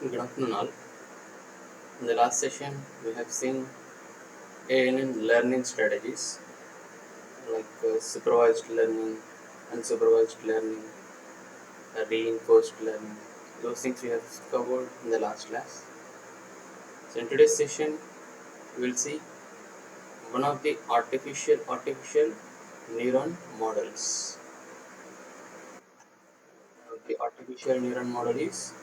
Good afternoon all. In the last session, we have seen ANN learning strategies like supervised learning, unsupervised learning, reinforced learning. Those things we have covered in the last class. So in today's session, we will see one of the artificial neuron models. The artificial neuron model is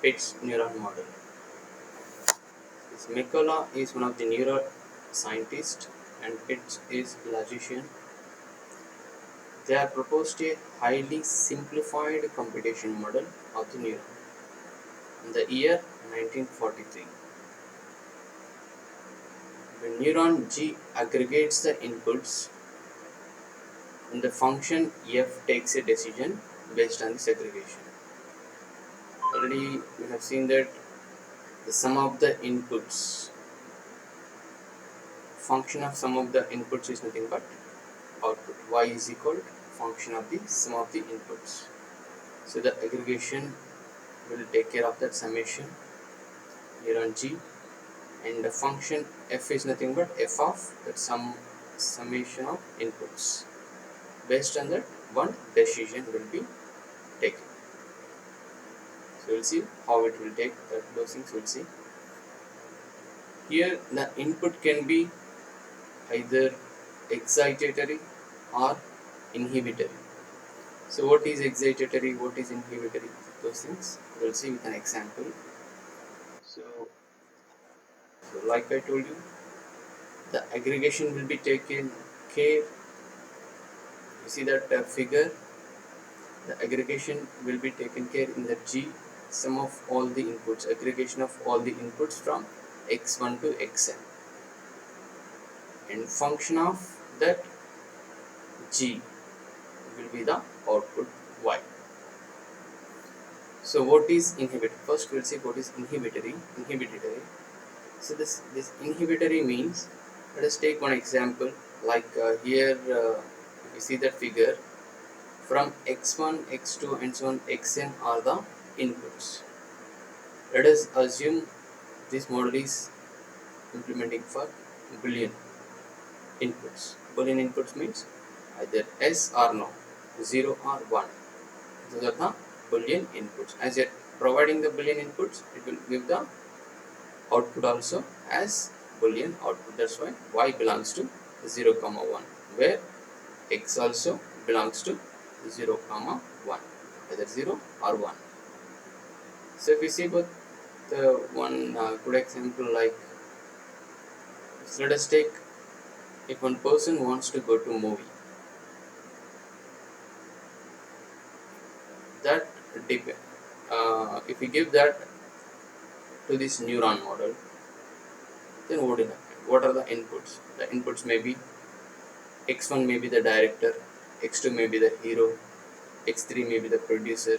Pitts neuron model. This Mikola is one of the neuroscientists and Pitts is logician. They have proposed a highly simplified computation model of the neuron in the year 1943. The neuron G aggregates the inputs and the function F takes a decision based on this aggregation. Already we have seen that the sum of the inputs, function of sum of the inputs is nothing but output. Y is equal to function of the sum of the inputs. So the aggregation will take care of that summation neuron G, and the function f is nothing but f of that summation of inputs. Based on that, one decision will be taken. So we'll see how it will take those things. We'll see. Here the input can be either excitatory or inhibitory. So what is excitatory, what is inhibitory, those things we'll see with an example. So like I told you, the aggregation will be taken care. You see that figure, the aggregation will be taken care in the G, sum of all the inputs, aggregation of all the inputs from x1 to xn, and function of that G will be the output y. So what is inhibitory? First we'll see what is inhibitory. So this inhibitory means, let us take one example like here if you see that figure, from x1, x2 and so on xn are the inputs. Let us assume this model is implementing for Boolean inputs. Boolean inputs means either yes or no, 0 or 1. Those are the Boolean inputs. As you're providing the Boolean inputs, it will give the output also as Boolean output. That's why y belongs to 0, 1, where x also belongs to 0, 1, either 0 or 1. So if we see both one good example, like so let us take, if one person wants to go to a movie, that depend if we give that to this neuron model, then what will happen? What are the inputs? The inputs may be x1 may be the director, x2 may be the hero, x3 may be the producer,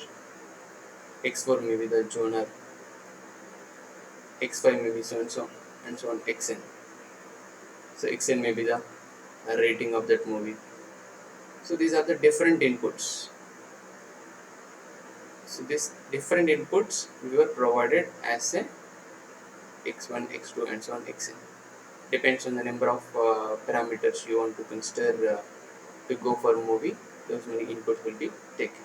x4 may be the genre, x5 may be so and so on xn. So xn may be the rating of that movie. So these are the different inputs. So these different inputs we were provided as a x1, x2 and so on xn. Depends on the number of parameters you want to consider to go for a movie. Those many inputs will be taken.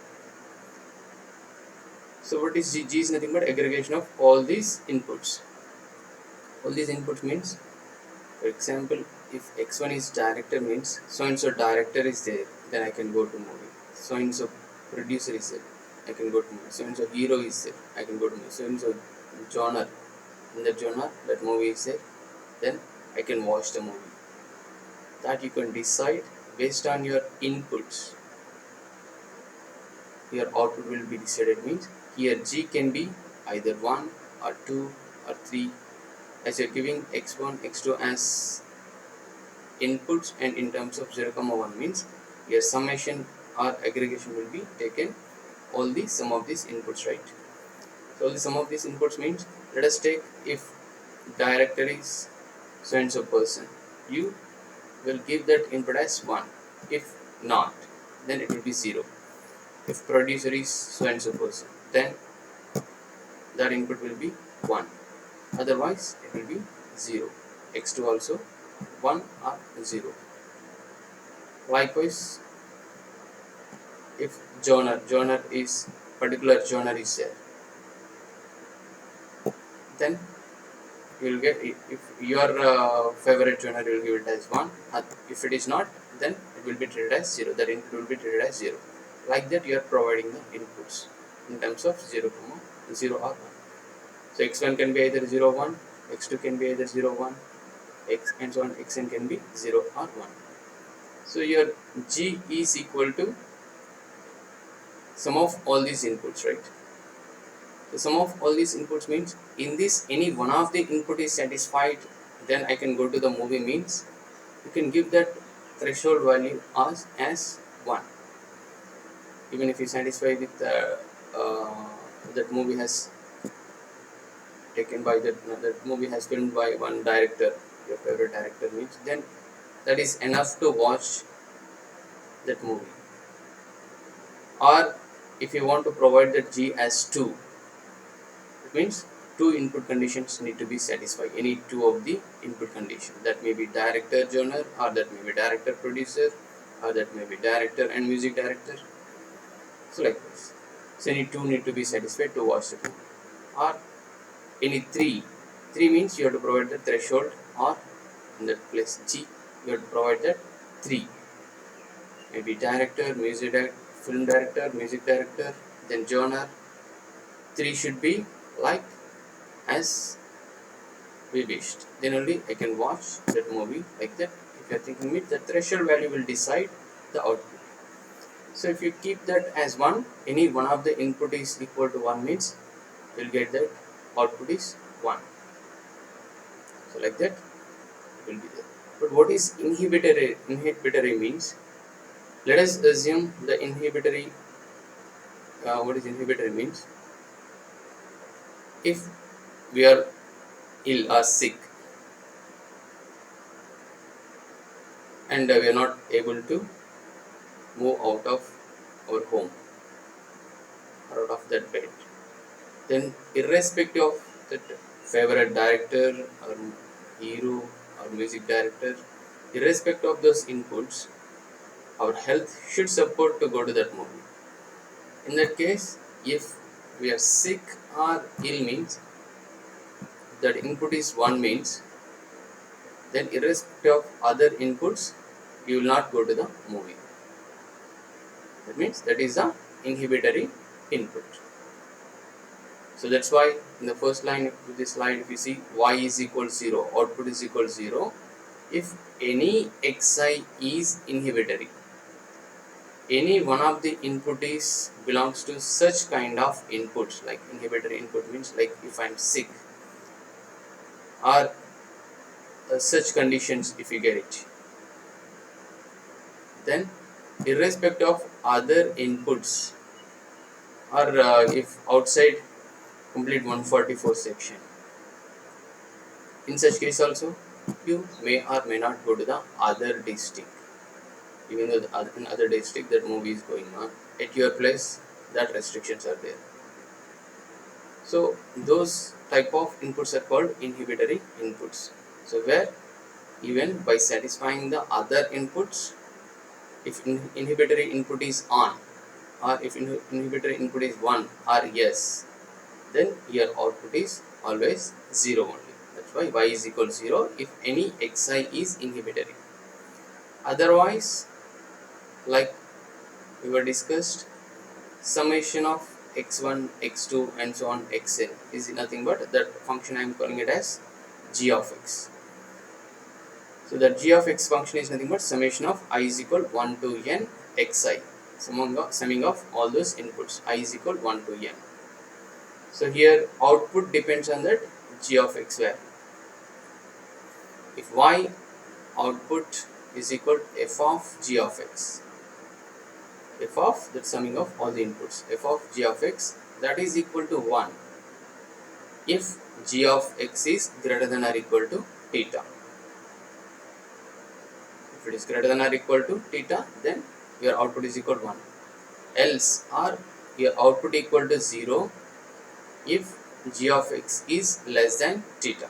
So what is G? G is nothing but aggregation of all these inputs. All these inputs means, for example, if x1 is director means so and so director is there, then I can go to movie. So and so producer is there, I can go to movie. So and so hero is there, I can go to movie. So and so genre, in that genre that movie is there, then I can watch the movie. That you can decide based on your inputs. Your output will be decided, means here G can be either 1 or 2 or 3, as you are giving x1, x2 as inputs, and in terms of 0, 1 means your summation or aggregation will be taken all the sum of these inputs, right? So the sum of these inputs means, let us take, if director is so and so person, you will give that input as 1. If not, then it will be 0. If producer is so and so person, then that input will be 1, otherwise it will be 0. X2 also 1 or 0. Likewise, if genre is particular genre is there, then you will get, if your favorite genre, you will give it as 1, and if it is not, then it will be treated as 0. That input will be treated as 0. Like that you are providing the inputs in terms of 0, 0 or 1. So x1 can be either 0, 1, x2 can be either 0, 1, x and so on, xn can be 0 or 1. So your G is equal to sum of all these inputs, right? The sum of all these inputs means in this any one of the input is satisfied, then I can go to the movie means you can give that threshold value as 1. Even if you satisfy with that movie has taken by that movie has filmed by one director, your favorite director means, then that is enough to watch that movie. Or if you want to provide that G as 2, it means 2 input conditions need to be satisfied, any 2 of the input conditions. That may be director genre, or that may be director producer, or that may be director and music director. So like this. So any 2 need to be satisfied to watch the movie. Or any 3. 3 means you have to provide the threshold, or in that place G, you have to provide that 3. Maybe director, music director, film director, music director, then genre. 3 should be like as we wished. Then only I can watch that movie like that. If you are thinking it, the threshold value will decide the output. So if you keep that as 1, any one of the input is equal to 1 means you will get that output is 1. So like that it will be there. But what is inhibitory? Inhibitory means, let us assume the inhibitory. What is inhibitory means? If we are ill or sick and we are not able to move out of our home or out of that bed, then irrespective of that favorite director or hero or music director, irrespective of those inputs, our health should support to go to that movie. In that case, if we are sick or ill means that input is 1 means, then irrespective of other inputs, you will not go to the movie. That means that is the inhibitory input. So that's why in the first line of this slide, if you see y is equal 0, output is equal 0, if any xi is inhibitory, any one of the input is belongs to such kind of inputs, like inhibitory input means like if I am sick, or such conditions if you get it, then irrespective of other inputs, or if outside complete 144 section, in such case also you may or may not go to the other district, even though in other district that movie is going on, at your place that restrictions are there. So those type of inputs are called inhibitory inputs. So where even by satisfying the other inputs, if inhibitory input is on, or if inhibitory input is 1 or yes, then your output is always 0 only. That's why y is equal to 0 if any xi is inhibitory. Otherwise, like we were discussed, summation of x1, x2 and so on xn is nothing but that function I am calling it as g of x. So that g of x function is nothing but summation of I is equal 1 to n xi, summing of all those inputs, I is equal 1 to n. So here output depends on that g of x value. If y output is equal to f of g of x, f of that summing of all the inputs, f of g of x, that is equal to 1 if g of x is greater than or equal to theta. If it is greater than or equal to theta, then your output is equal to 1. Else, or your output equal to 0 if g of x is less than theta.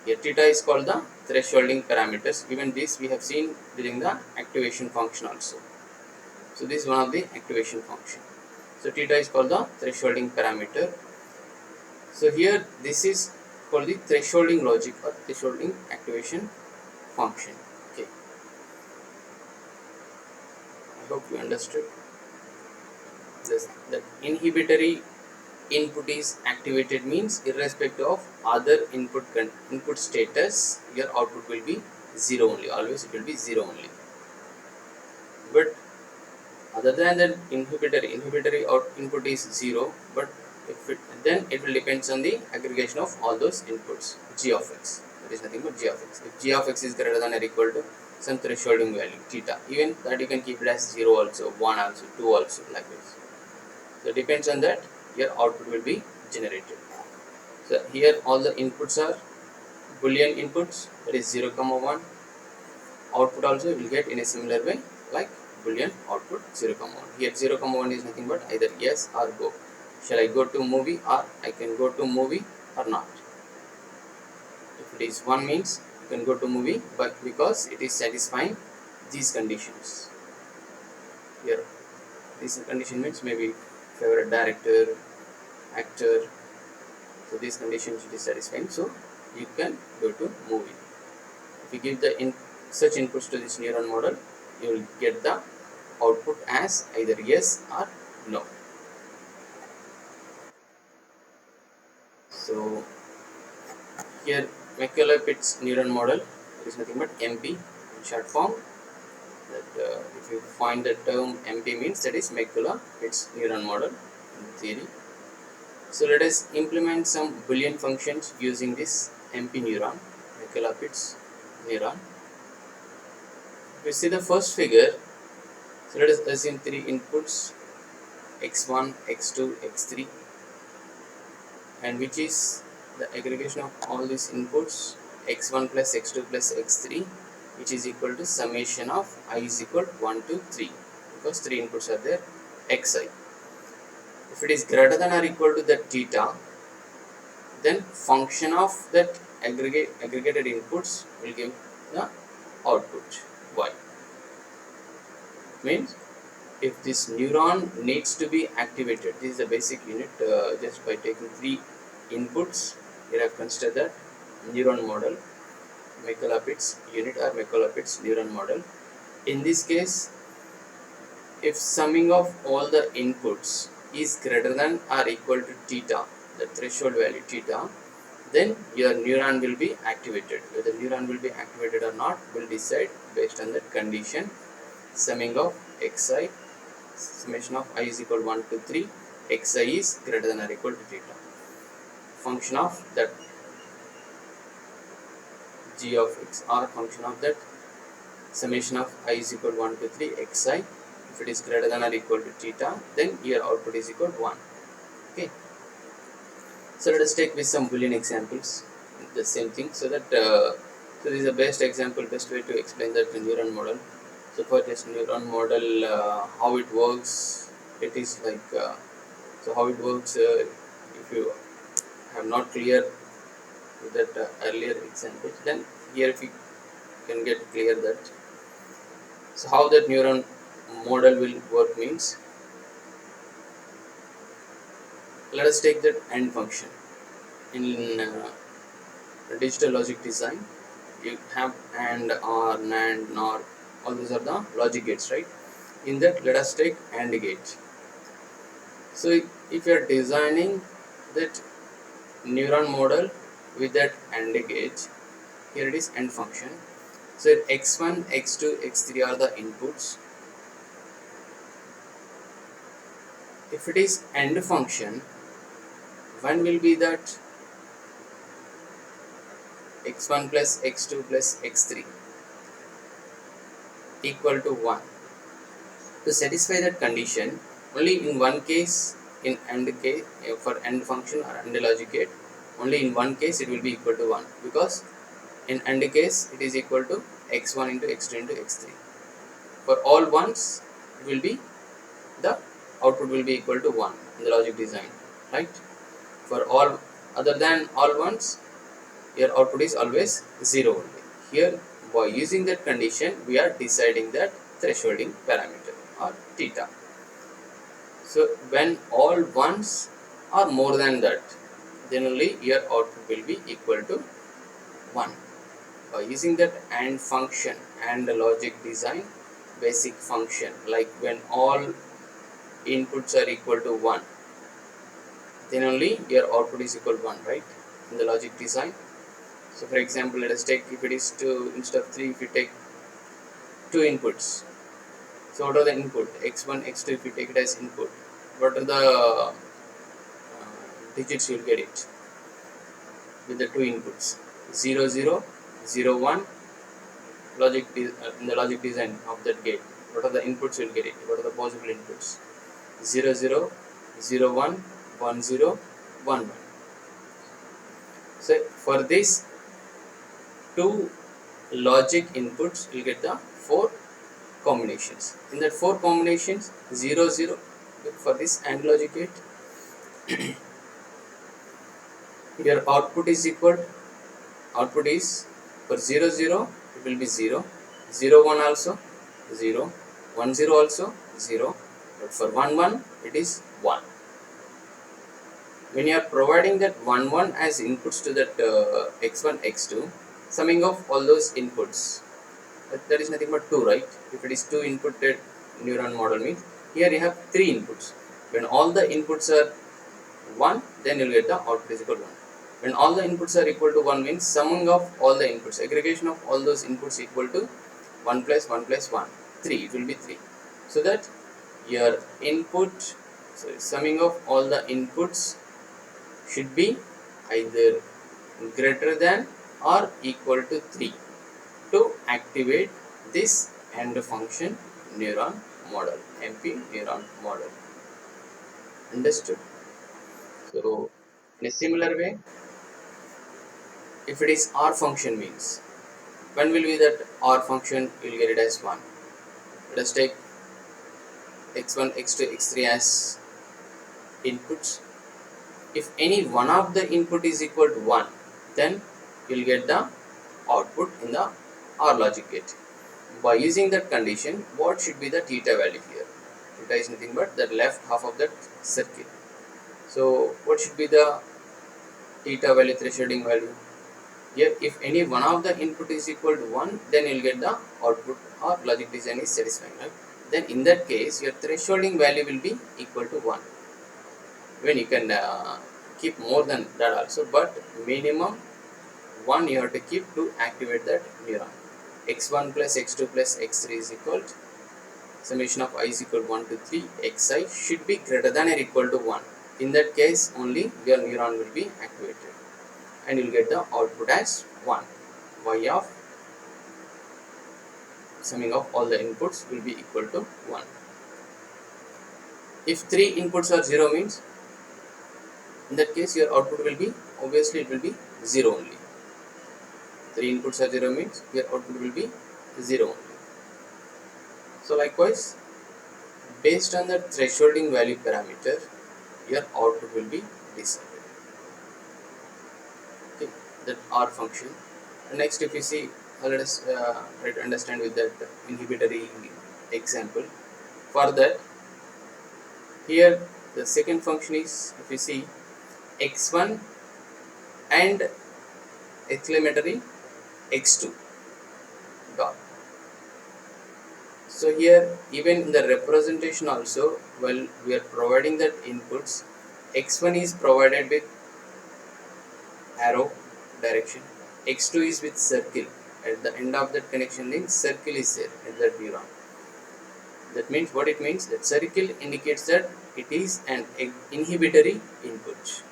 Here theta is called the thresholding parameters. Even this we have seen during the activation function also. So this is one of the activation function. So theta is called the thresholding parameter. So here this is called the thresholding logic or thresholding activation function. Okay, I hope you understood this. That inhibitory input is activated means irrespective of other input status, your output will be 0 only. Always it will be 0 only. But other than that, inhibitory input is 0. But if it, then it will depends on the aggregation of all those inputs, g of x. That is nothing but g of x. If g of x is greater than or equal to some thresholding value theta, even that you can keep it as 0 also, 1 also, 2 also, like this. So it depends on that, your output will be generated. So here all the inputs are Boolean inputs, that is 0, 1. Output also you will get in a similar way like Boolean output 0, 1. Here 0, 1 is nothing but either yes or go. Shall I go to movie, or I can go to movie or not. If it is 1 means you can go to movie, but because it is satisfying these conditions. Here this condition means maybe favorite director, actor. So these conditions it is satisfying, so you can go to movie. If you give the such inputs to this neuron model, you will get the output as either yes or no. So here Macaulay-Pitts neuron model is nothing but MP in short form. That if you find the term MP means that is Macaulay-Pitts neuron model in theory. So let us implement some Boolean functions using this MP neuron, Macaulay-Pitts neuron. If you see the first figure, so let us assume 3 inputs x1, x2, x3, and which is the aggregation of all these inputs x1 plus x2 plus x3, which is equal to summation of I is equal to 1 to 3, because 3 inputs are there, xi. If it is greater than or equal to that theta, then function of that aggregated inputs will give the output y. Means if this neuron needs to be activated, this is the basic unit, just by taking 3 inputs. Here I have considered that neuron model, Macaulay-Pitts unit or Macaulay-Pitts neuron model. In this case, if summing of all the inputs is greater than or equal to theta, the threshold value theta, then your neuron will be activated. Whether neuron will be activated or not will decide based on that condition. Summing of xi, summation of I is equal to 1 to 3, xi is greater than or equal to theta. Function of that g of x, or function of that summation of I is equal to 1 to 3 xi. If it is greater than or equal to theta, then your output is equal to 1. Okay. So let us take with some Boolean examples, the same thing, so that so this is the best example, best way to explain that neuron model. So for this neuron model, how it works, it is like so how it works. If you have not clear with that earlier examples, then here if you can get clear that. So how that neuron model will work means, let us take that AND function. In digital logic design, you have AND, OR, NAND, NOR, all these are the logic gates, right? In that, let us take AND gate. So if you are designing that neuron model with that AND gate, here it is AND function. So x1, x2, x3 are the inputs. If it is AND function, when will be that x1 plus x2 plus x3 equal to 1? To satisfy that condition, only in one case, in AND case, for AND function or AND logic gate, only in one case it will be equal to 1, because in AND case it is equal to x1 into x2 into x3. For all ones, it will be the output will be equal to 1 in the logic design, right? For all other than all ones, your output is always 0 only. Here, by using that condition, we are deciding that thresholding parameter or theta. So when all ones are more than that, then only your output will be equal to 1. By using that AND function and the logic design basic function, like when all inputs are equal to 1, then only your output is equal to 1, right, in the logic design. So for example, let us take, if it is 2 instead of 3, if you take 2 inputs, so what are the input? X1, X2, if you take it as input, what are the digits you will get it with the 2 inputs? 0, 0, 0, 1, in the logic design of that gate, what are the inputs you will get it? What are the possible inputs? 0, 0, 0, 1, 1, 0, 1, 1. So for this 2 logic inputs, you will get the 4 combinations. In that 4 combinations, 0, 0, for this AND logic gate, your output is equal, output is for 0, 0, it will be 0, 0, 1 also 0, 1, 0 also 0, but for 1, 1, it is 1. When you are providing that 1, 1 as inputs to that x1, x2, summing of all those inputs, that is nothing but 2, right? If it is 2 inputted neuron model means, here you have 3 inputs. When all the inputs are 1, then you will get the output is equal to 1. When all the inputs are equal to 1 means summing of all the inputs, aggregation of all those inputs equal to 1 plus 1 plus 1, 3, it will be 3. So that your input, summing of all the inputs should be either greater than or equal to 3 to activate this AND function neuron model, MP neuron model. Understood? So in a similar way, if it is R function means, when will be that R function, you will get it as 1. Let us take x1, x2, x3 as inputs. If any one of the input is equal to 1, then you will get the output in the OR logic gate. By using that condition, what should be the theta value here? Theta is nothing but the left half of that circle. So what should be the theta value, thresholding value? Here, if any one of the input is equal to 1, then you will get the output or logic design is satisfying, right? Then in that case, your thresholding value will be equal to 1. When you can keep more than that also, but minimum 1 you have to keep to activate that neuron. x1 plus x2 plus x3 is equal to summation of I is equal to 1 to 3, xi should be greater than or equal to 1. In that case only your neuron will be activated and you will get the output as 1. Y of summing of all the inputs will be equal to 1. If 3 inputs are 0 means, in that case your output will be, obviously it will be 0 only. 3 inputs are 0 means your output will be 0 only. So likewise, based on the thresholding value parameter, your output will be decided. Okay, that R function. And next, if you see, let us try to understand with that inhibitory example. For that, here the second function is, if you see, x1 and exclamatory x2 dot. So here, even in the representation also, well, we are providing that inputs, x1 is provided with arrow direction, x2 is with circle. At the end of that connection link, circle is there at that neuron. That means, what it means, that circle indicates that it is an inhibitory input.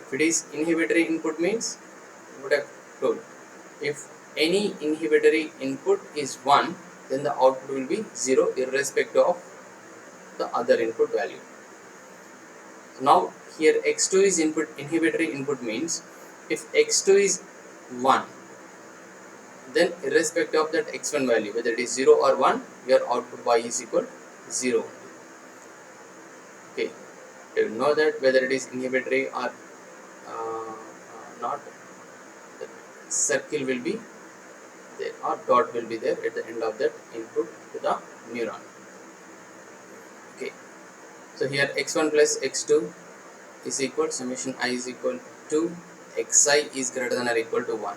If it is inhibitory input means, I would have told, if any inhibitory input is 1, then the output will be 0 irrespective of the other input value. So now here x2 is inhibitory input means, if x2 is 1, then irrespective of that x1 value, whether it is 0 or 1, your output y is equal to 0. Okay. to know that whether it is inhibitory or not, the circle will be there or dot will be there at the end of that input to the neuron. Okay, so here x1 plus x2 is equal summation I is equal to xi is greater than or equal to 1.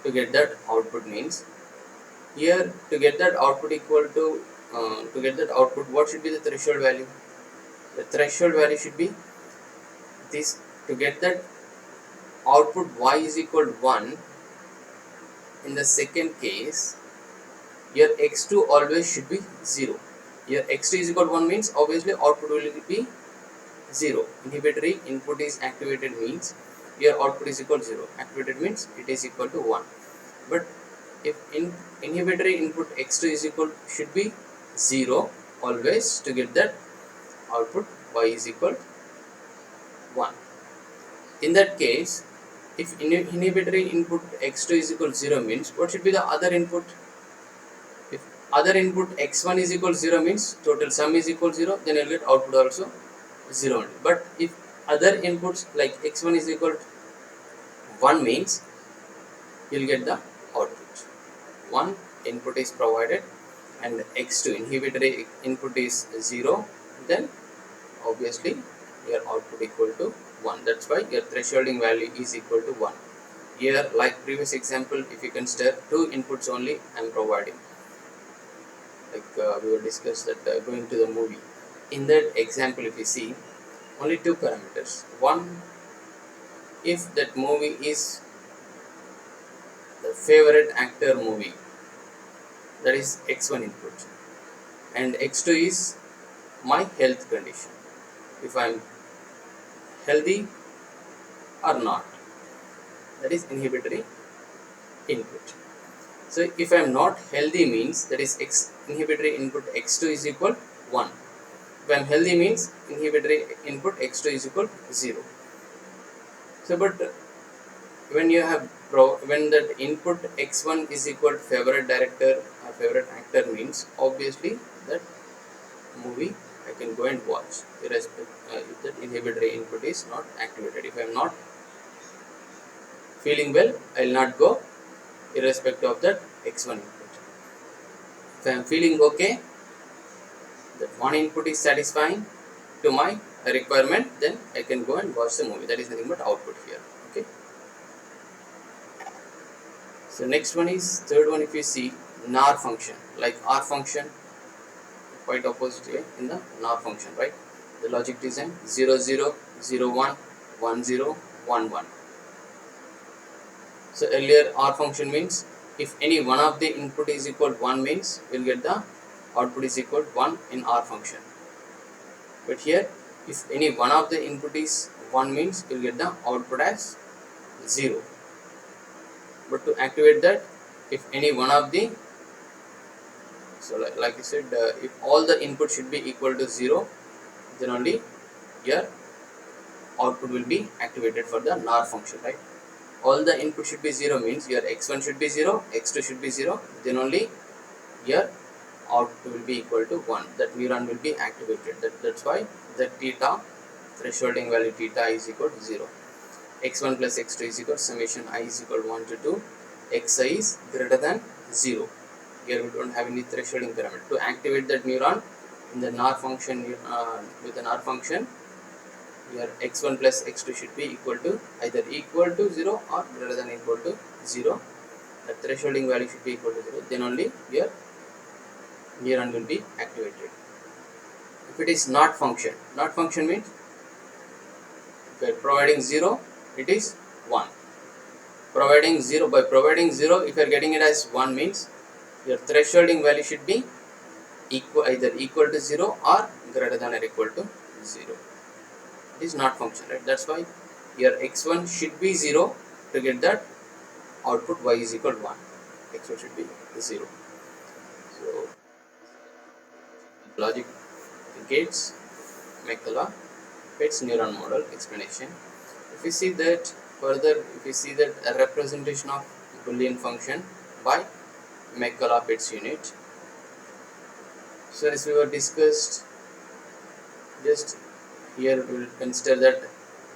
To get that output means here to get that output equal to get that output, what should be the threshold value? The threshold value should be this. To get that output y is equal to 1, in the second case your x2 always should be 0. Your x2 is equal to 1 means obviously output will be 0. Inhibitory input is activated means your output is equal to 0. Activated means it is equal to 1. But if inhibitory input x2 is equal should be 0 always, to get that output y is equal to 1. In that case, if inhibitory input x2 is equal to 0 means what should be the other input? If other input x1 is equal to 0 means total sum is equal to 0, then you will get output also 0 only. But if other inputs like x1 is equal to 1 means you will get the output. One input is provided and x2 inhibitory input is 0, then obviously your output equal to 1. That's why your thresholding value is equal to 1. Here, like previous example, if you consider 2 inputs only I am providing, like we will discuss that going to the movie. In that example, if you see only 2 parameters. One, if that movie is the favorite actor movie, that is x1 input, and x2 is my health condition, if I am healthy or not, that is inhibitory input. So if I am not healthy means that is inhibitory input x2 is equal 1. If I am healthy means inhibitory input x2 is equal 0. So but when you have when that input x1 is equal to favorite director or favorite actor means obviously that movie I can go and watch irrespective if that inhibitory input is not activated. If I am not feeling well, I will not go irrespective of that x1 input. If I am feeling okay, that one input is satisfying to my requirement, then I can go and watch the movie. That is nothing but output here. Okay. So next one is third one. If you see NAR function, like R function, quite opposite way in the NAR function, right? The logic design 0 0 0 1 1 0 1 1. So earlier R function means if any one of the input is equal to 1 means we will get the output is equal to 1 in R function. But here if any one of the input is 1 means we will get the output as 0. But to activate that, if any one of the, so like I said, if all the input should be equal to 0, then only your output will be activated for the NAR function, right? All the input should be 0 means your x1 should be 0, x2 should be 0, then only your output will be equal to 1. That neuron will be activated. That's why the theta thresholding value theta is equal to 0. x1 plus x2 is equal to summation I is equal to 1 to 2, xi is greater than 0. Here we don't have any thresholding parameter. To activate that neuron in the NAR function, with the NAR function, your x1 plus x2 should be equal to either equal to 0 or greater than equal to 0. The thresholding value should be equal to 0. Then only your neuron will be activated. If it is not function means if you are providing 0, it is 1. Providing 0, by providing 0, if you are getting it as 1 means your thresholding value should be either equal to 0 or greater than or equal to 0. It is not function, right? That's why your x1 should be 0 to get that output y is equal to 1. x1 should be 0. So logic gates, Makala Pitts neuron model explanation. If you see that further, if you see that a representation of Boolean function by Makala Pitts unit. So as we were discussed, just here we will consider that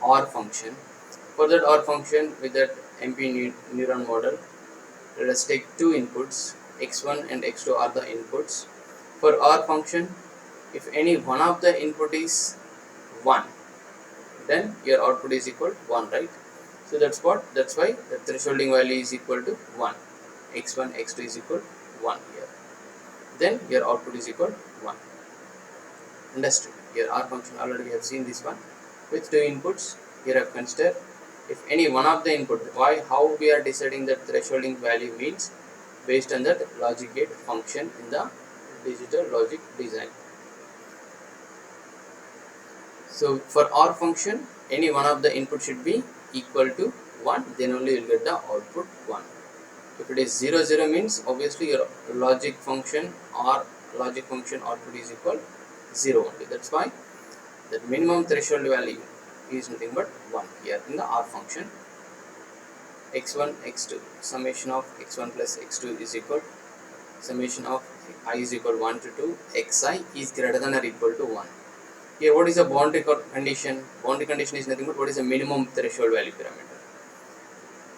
OR function. For that OR function with that MP neuron model, let us take two inputs, x1 and x2 are the inputs. For OR function, if any one of the input is 1, then your output is equal to 1, right? So that's why the thresholding value is equal to 1. x1, x2 is equal to 1 here. Then your output is equal to 1. Understood? Here R function already we have seen this one. With two inputs, here I have considered if any one of the input, how we are deciding that thresholding value means based on that logic gate function in the digital logic design. So for OR function, any one of the input should be equal to 1, then only you will get the output 1. If it is 0 0 means obviously your logic function or logic function output is equal 0 only. That's why the minimum threshold value is nothing but 1 here in the OR function. x1 x2 summation of x1 plus x2 is equal summation of I is equal 1 to 2 xi is greater than or equal to 1. Here what is the boundary condition? Boundary condition is nothing but what is the minimum threshold value parameter.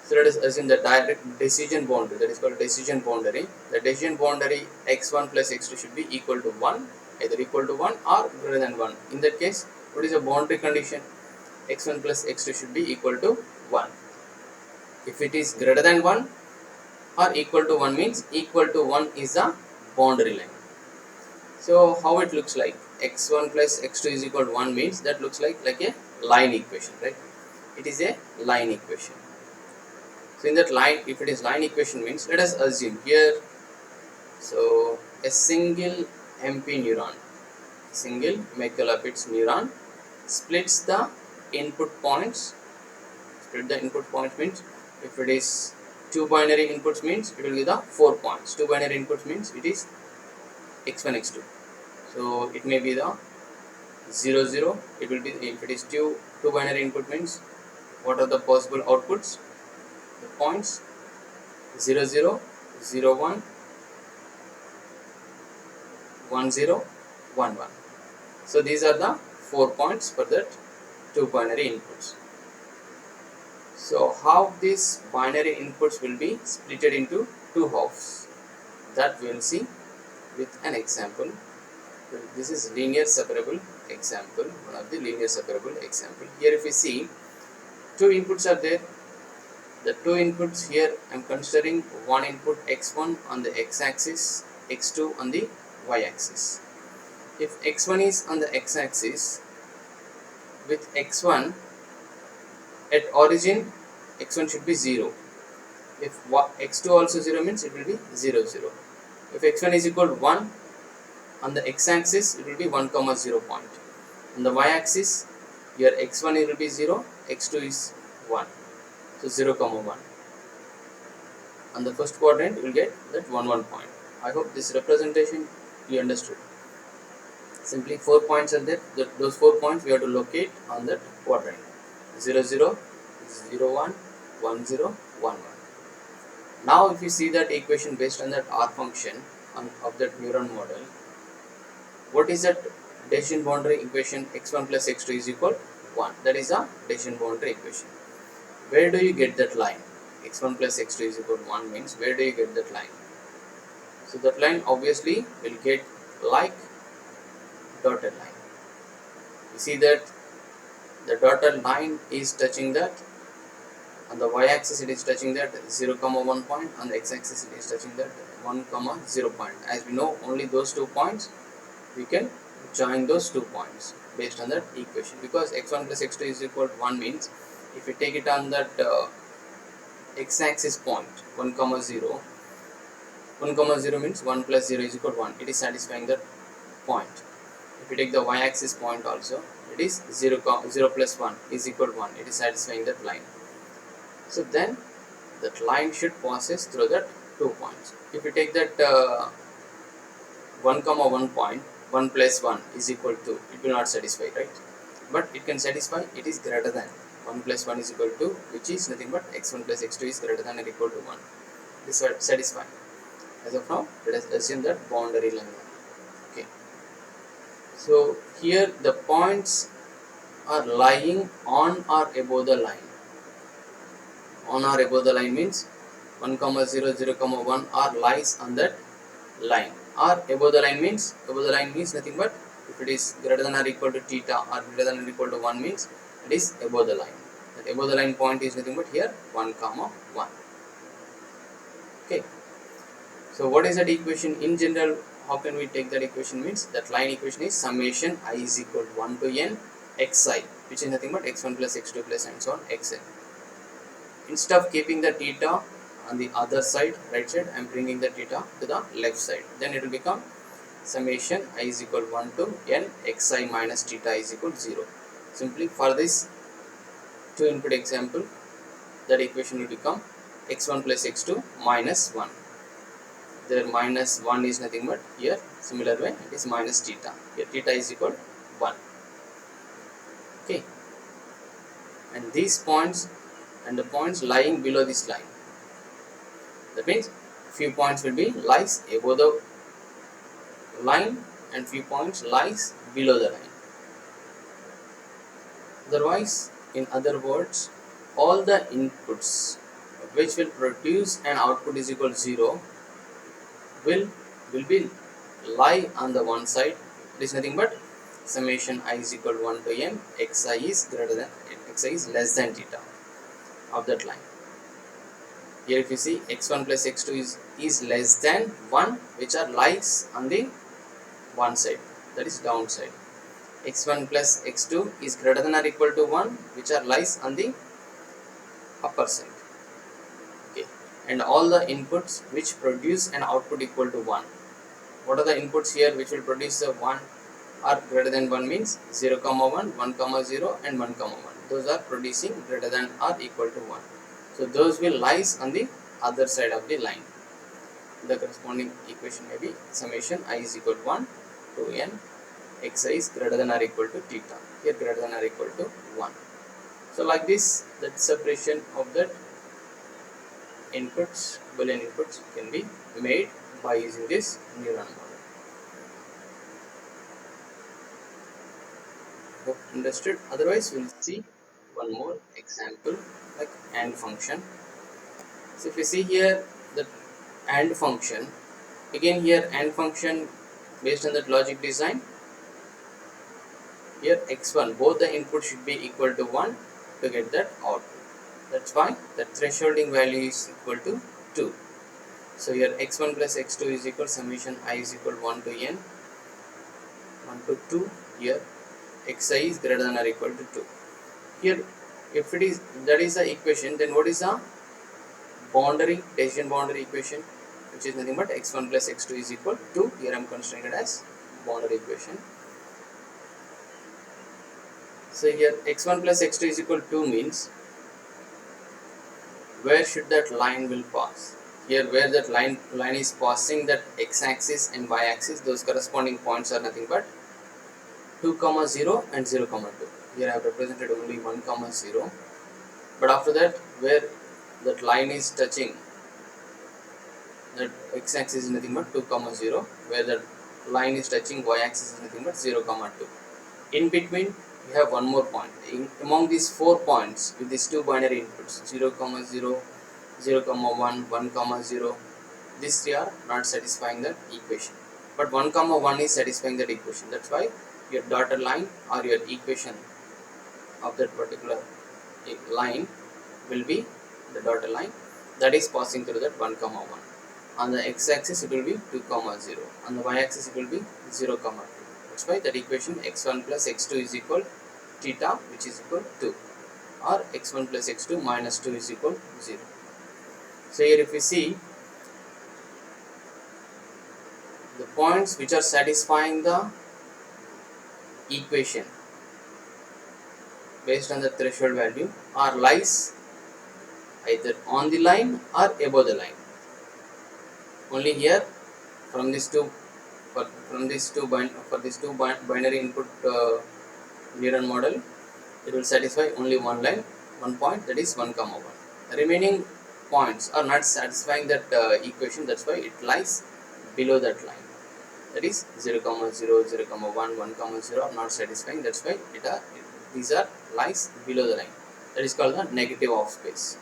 So let us assume the direct decision boundary, that is called decision boundary. The decision boundary x1 plus x2 should be equal to 1, either equal to 1 or greater than 1. In that case, what is the boundary condition? x1 plus x2 should be equal to 1. If it is greater than 1 or equal to 1 means equal to 1 is the boundary line. So how it looks like? x1 plus x2 is equal to 1 means that looks like a line equation, right? It is a line equation. So in that line, if it is line equation means, let us assume here, so a single MP neuron, single Meckelopitz neuron splits the input points. Split the input points means if it is two binary inputs means it will give the 4 points. Two binary inputs means it is x1 x2. So it may be the 0 0. It will be if it is two binary input means what are the possible outputs? The points 0 0, 0 1, 1 0, 1 1. So these are the 4 points for that two binary inputs. So how these binary inputs will be split into two halves, that we will see with an example. This is linear separable example, one of the linear separable example. Here if we see two inputs are there. The two inputs here I am considering one input x1 on the x-axis, x2 on the y-axis. If x1 is on the x-axis, with x1 at origin x1 should be 0. If x2 also 0 means it will be 0 0. If x1 is equal to 1 on the x-axis, it will be 1 comma 0 point. On the y-axis, your x1 will be 0, x2 is 1. So 0 comma 1. On the first quadrant, you will get that 1 1 point. I hope this representation you understood. Simply 4 points are there. Those 4 points we have to locate on that quadrant. 0 0, 0 1, 1 0, 1 1. Now if you see that equation based on that R function of that neuron model, what is that decision boundary equation? x1 plus x2 is equal to 1. That is a decision boundary equation. Where do you get that line? x1 plus x2 is equal to 1 means where do you get that line? So that line obviously will get like dotted line. You see that the dotted line is touching that. On the y-axis it is touching that 0 comma 1 point. On the x-axis it is touching that 1 comma 0 point. As we know, only those 2 points we can join those 2 points based on that equation, because x1 plus x2 is equal to 1 means if you take it on that x-axis point 1 comma 0, 1 comma 0 means 1 plus 0 is equal to 1. It is satisfying that point. If you take the y-axis point also, it is 0 plus 1 is equal to 1. It is satisfying that line. So then that line should passes through that 2 points. If you take that 1 comma 1 point, 1 plus 1 is equal to, it will not satisfy, right? But it can satisfy, it is greater than 1 plus 1 is equal to, which is nothing but x1 plus x2 is greater than or equal to 1. This is satisfying. As of now, let us assume that boundary line. Okay. So here the points are lying on or above the line. On or above the line means 1 comma 0 0 comma 1 are lies on that line, or above the line means nothing but if it is greater than or equal to theta or greater than or equal to 1 means it is above the line. That above the line point is nothing but here 1 comma 1. Okay, so what is that equation in general? How can we take that equation? Means that line equation is summation I is equal to 1 to n xi, which is nothing but x1 plus x2 plus and so on xn. Instead of keeping the theta on the other side, right side, I am bringing the theta to the left side. Then it will become summation I is equal to 1 to n xi minus theta is equal to 0. Simply for this two input example, that equation will become x1 plus x2 minus 1. There minus 1 is nothing but here similar way it is minus theta. Here theta is equal to 1. Okay, and these points and the points lying below this line, that means few points will be lies above the line and few points lies below the line. Otherwise, in other words, all the inputs which will produce an output is equal to 0 will be lie on the one side. It is nothing but summation I is equal to 1 to n xi is greater than xi is less than theta of that line. Here if you see x1 plus x2 is less than 1, which are lies on the one side, that is downside. x1 plus x2 is greater than or equal to 1, which are lies on the upper side. Okay, and all the inputs which produce an output equal to 1. What are the inputs here which will produce the 1 or greater than 1 means 0 comma 1, 1 comma 0 and 1 comma 1. Those are producing greater than or equal to 1. So those will lies on the other side of the line. The corresponding equation may be summation I is equal to 1 to n xi is greater than or equal to theta. Here greater than or equal to 1. So like this, that separation of that inputs, Boolean inputs can be made by using this neuron model. Hope understood. Otherwise, we'll see one more example like AND function. So if you see here the AND function, again here AND function based on that logic design. Here x1, both the inputs should be equal to 1 to get that output. That's why the thresholding value is equal to 2. So here x1 plus x2 is equal summation I is equal to 1 to n 1 to 2. Here xi is greater than or equal to 2. Here if it is that is the equation, then what is the boundary, decision boundary equation, which is nothing but x1 plus x2 is equal to 2. Here I am considering it as boundary equation. So here x1 plus x2 is equal to 2 means where should that line will pass? Here where that line is passing, that x-axis and y-axis, those corresponding points are nothing but 2 comma 0 and 0 comma 2. Here I have represented only 1 comma 0, but after that where that line is touching, that x-axis is nothing but 2 comma 0, where the line is touching y-axis is nothing but 0 comma 2. In between we have one more point. Among these 4 points with these two binary inputs 0 comma 0, 0 comma 1, 1 comma 0, these three are not satisfying that equation, but 1 comma 1 is satisfying that equation. That's why your dotted line or your equation of that particular line will be the dotted line that is passing through that 1 comma 1. On the x-axis it will be 2 comma 0, on the y-axis it will be 0 comma 2. That's why that equation x1 plus x2 is equal theta, which is equal to 2, or x1 plus x2 minus 2 is equal to 0. So here if we see the points which are satisfying the equation based on the threshold value are lies either on the line or above the line. Only here from these two binary input neuron model, it will satisfy only one line, one point, that is 1 comma 1. The remaining points are not satisfying that equation. That's why it lies below that line, that is 0 comma 0, 0 comma 1, 1 comma 0 are not satisfying. That's why these are lies below the line. That is called the negative off space.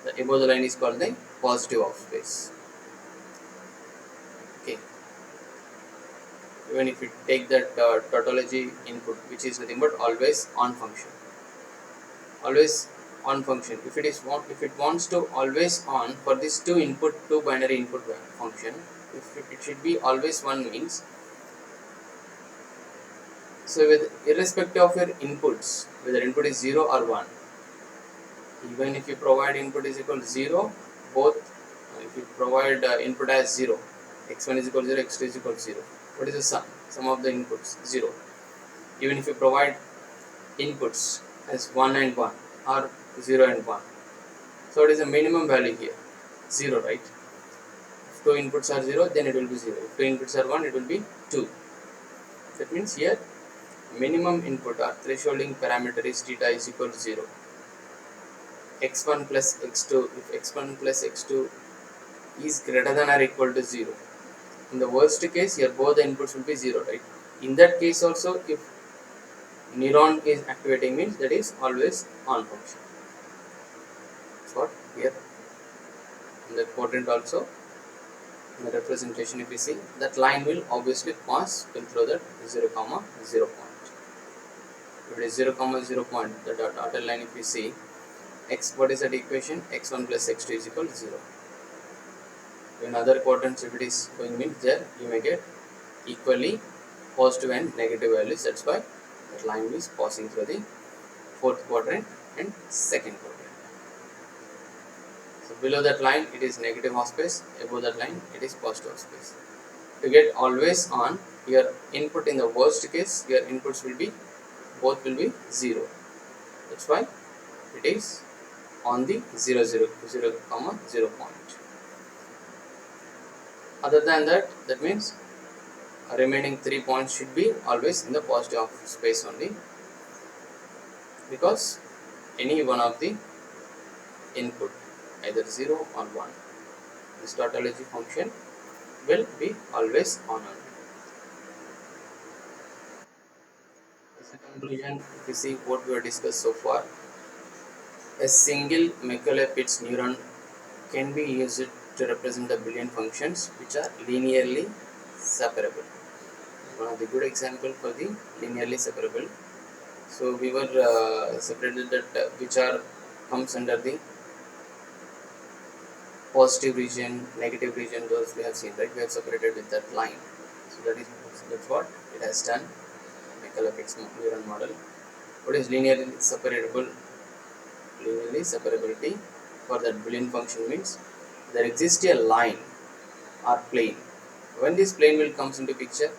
The above the line is called the positive off space. Okay. Even if you take that tautology input, which is nothing but always on function, always on function. If it wants to always on for this two binary input function, if it should be always one means, so with irrespective of your inputs, whether input is 0 or 1, even if you provide input is equal to 0, both if you provide input as 0, x1 is equal to 0, x2 is equal to 0, what is the sum of the inputs? 0. Even if you provide inputs as 1 and 1 or 0 and 1, so what is the minimum value here? 0, right? If two inputs are 0, then it will be 0. If two inputs are 1, it will be 2. That means here minimum input or thresholding parameter is theta is equal to 0. x1 plus x2, if x1 plus x2 is greater than or equal to 0, in the worst case here both the inputs will be 0, right? In that case also, if neuron is activating, means that is always on function. That's what here in the quadrant also, in the representation, if you see that line will obviously pass through that 0, 0 point. If it is 0, 0 point, the dotted line, if you see x, what is that equation? x1 plus x2 is equal to 0. In other quadrants, if it is going means there you may get equally positive and negative values. That's why that line is passing through the fourth quadrant and second quadrant. So below that line it is negative half space, above that line it is positive half space. To get always on, your input in the worst case, your inputs will be both will be 0. That's why it is on the 0, 0, 0, 0 point. Other than that, that means remaining 3 points should be always in the positive half space only, because any one of the input, either 0 or 1, this tautology function will be always on only. As a conclusion, if you see what we have discussed so far, a single Macaulay-Pitts neuron can be used to represent the Boolean functions which are linearly separable. One of the good example for the linearly separable. So we were separated that which are comes under the positive region, negative region, those we have seen, right? We have separated with that line. So that's what it has done. Macaulay-Pitts neuron model. What is linearly separable? Linearly separability for that Boolean function means there exists a line or plane. When this plane will comes into picture,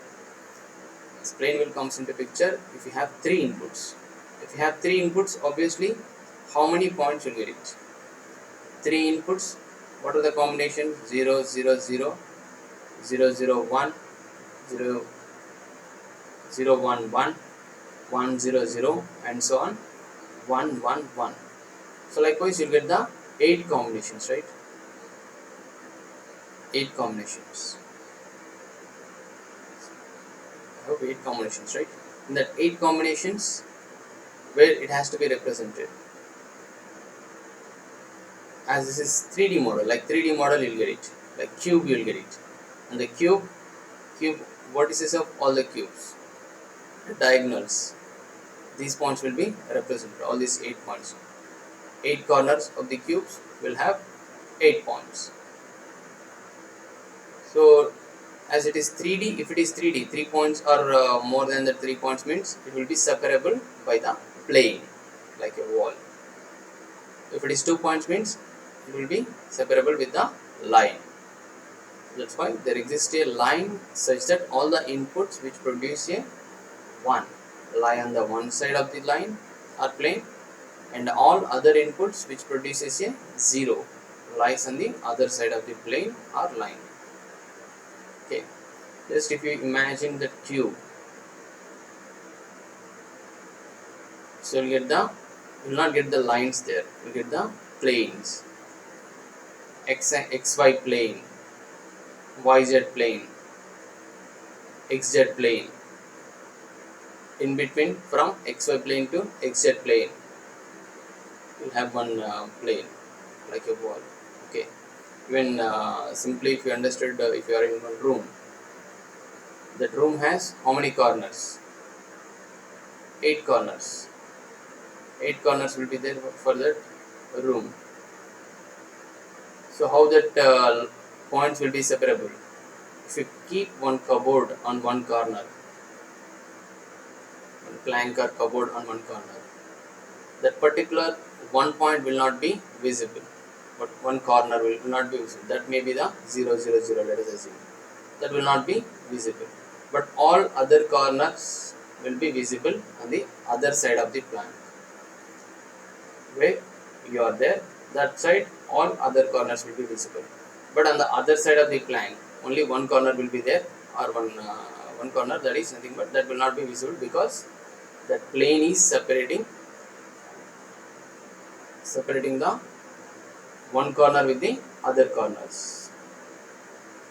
this plane will comes into picture if you have 3 inputs. If you have 3 inputs, obviously how many points will you reach? 3 inputs. What are the combinations? 0, 0, 0, 0, 0, 1, 0, 0, 1, 1, 1, 0, 0, and so on, 1, 1, 1. So likewise you get the 8 combinations, right? 8 combinations. I have 8 combinations, right? In that 8 combinations, where it has to be represented. As this is 3D model, like 3D model you'll get it, like cube you'll get it, and the cube vertices of all the cubes, the diagonals, these points will be represented, all these 8 points. 8 corners of the cubes will have 8 points. So as it is 3D, if it is 3D, 3 points or more than the 3 points means it will be separable by the plane, like a wall. If it is 2 points means it will be separable with the line. That's why there exists a line such that all the inputs which produce a 1 lie on the one side of the line or plane, and all other inputs which produces a 0 lies on the other side of the plane or line. Okay, just if you imagine the cube, so you will not get the lines there, you get the planes, xy plane, yz plane, xz plane, in between from xy plane to xz plane, you have one plane like a wall. Okay, even simply if you understood, if you are in one room, that room has how many corners? 8 corners. 8 corners will be there for that room. So how that points will be separable? If you keep one cupboard on one corner, one plank or cupboard on one corner, that particular one point will not be visible, but one corner will not be visible. That may be the 0, 0, 0, let us assume. That will not be visible, but all other corners will be visible on the other side of the plank. Where you are there, that side all other corners will be visible, but on the other side of the plank only one corner will be there, or one corner, that is nothing but that will not be visible, because that plane is separating the one corner with the other corners.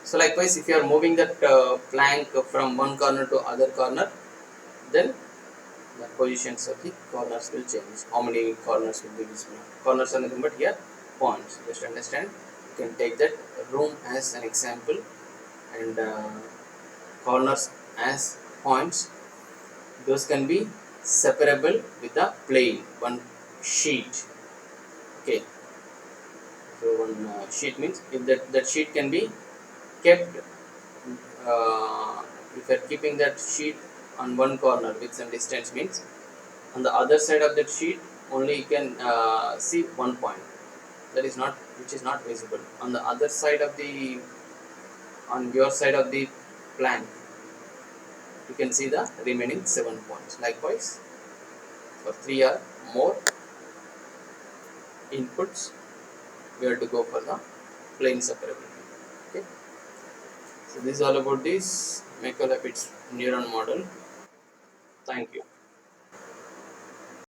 So likewise, if you are moving that plank from one corner to other corner, then the positions of the corners will change. How many corners will be visible? Corners are nothing but here points. Just understand. You can take that room as an example, and corners as points. Those can be separable with the plane, one sheet. Okay. So one sheet means if that sheet can be kept, if you are keeping that sheet on one corner with some distance, means on the other side of that sheet only you can see one point, that is not, which is not visible. On the other side of the, on your side of the plank, you can see the remaining 7 points. Likewise, for 3 or more inputs, we have to go for the plane separability. Okay, so this is all about this Michael Rapid's neuron model. Thank you.